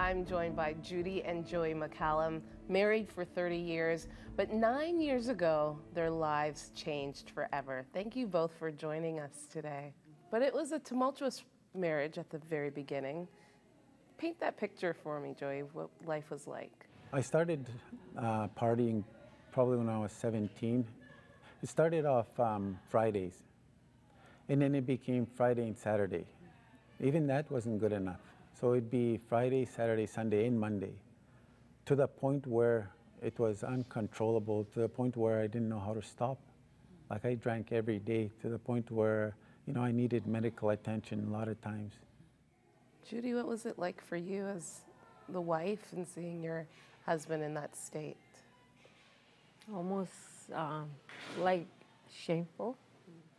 I'm joined by Judy and Joey McCALLUM, married for 30 years, but 9 years ago, their lives changed forever. Thank you both for joining us today. But it was a tumultuous marriage at the very beginning. Paint that picture for me, Joey, what life was like. I started partying probably when I was 17. It started off Fridays, and then it became Friday and Saturday. Even that wasn't good enough. So it'd be Friday, Saturday, Sunday, and Monday, to the point where it was uncontrollable, to the point where I didn't know how to stop. Like I drank every day, to the point where, I needed medical attention a lot of times. Judy, what was it like for you as the wife and seeing your husband in that state? Almost like shameful.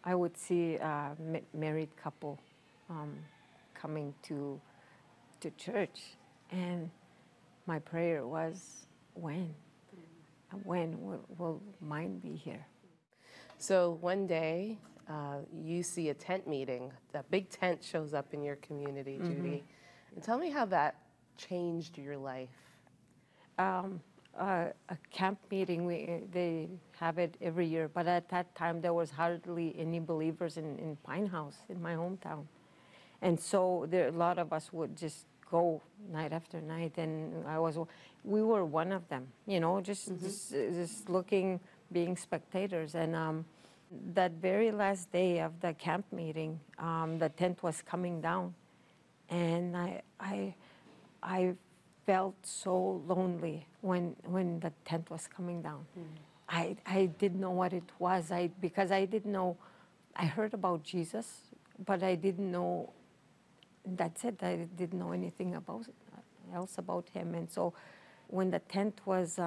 I would see a married couple coming to church, and my prayer was, when will mine be here? So one day, you see a tent meeting. A big tent shows up in your community, Judy. And tell me how that changed your life. A camp meeting, they have it every year, but at that time there was hardly any believers in Pine House, in my hometown. And so a lot of us would just go night after night, and we were one of them, just looking, being spectators. And that very last day of the camp meeting, the tent was coming down, and I felt so lonely when the tent was coming down. I didn't know what it was, because I didn't know. I heard about Jesus, but I didn't know. That's it. I didn't know anything else about him. And so when the tent was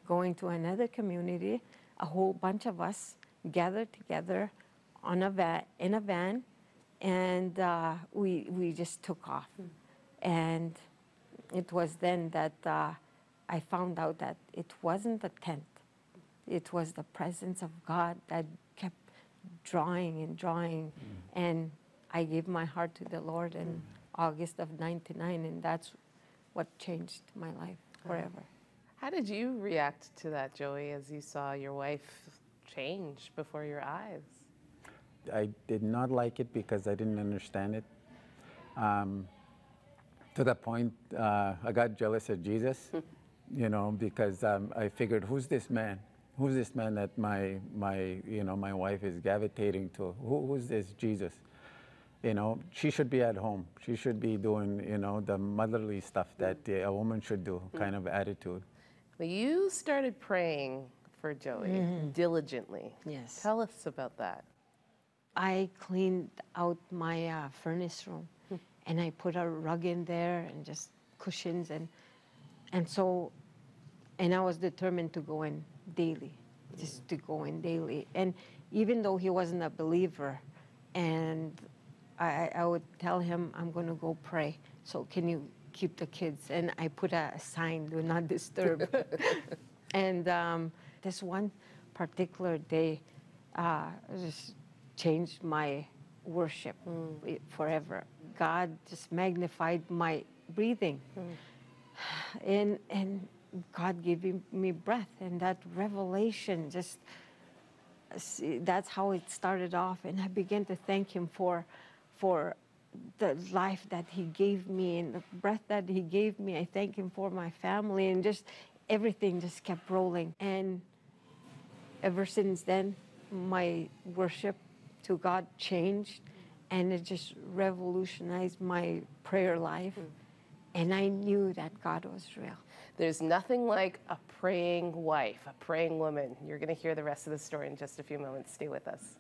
going to another community, a whole bunch of us gathered together in a van, and we just took off. And it was then that I found out that it wasn't the tent. It was the presence of God that kept drawing and drawing. And I gave my heart to the Lord in August of '99, and that's what changed my life forever. How did you react to that, Joey, as you saw your wife change before your eyes? I did not like it because I didn't understand it. To the point, I got jealous of Jesus, because I figured, who's this man? Who's this man that my wife is gravitating to? Who's this Jesus? She should be at home. She should be doing, the motherly stuff that a woman should do, kind of attitude. Well, you started praying for Joey diligently. Yes. Tell us about that. I cleaned out my furnace room, and I put a rug in there and just cushions, and I was determined to go in daily, just to go in daily. And even though he wasn't a believer, and I would tell him, I'm going to go pray, so can you keep the kids? And I put a sign, do not disturb. And this one particular day just changed my worship forever. God just magnified my breathing. And God gave me breath, and that revelation that's how it started off. And I began to thank him for the life that he gave me and the breath that he gave me. I thank him for my family, and just everything just kept rolling. And ever since then, my worship to God changed, and it just revolutionized my prayer life. And I knew that God was real. There's nothing like a praying wife, a praying woman. You're going to hear the rest of the story in just a few moments. Stay with us.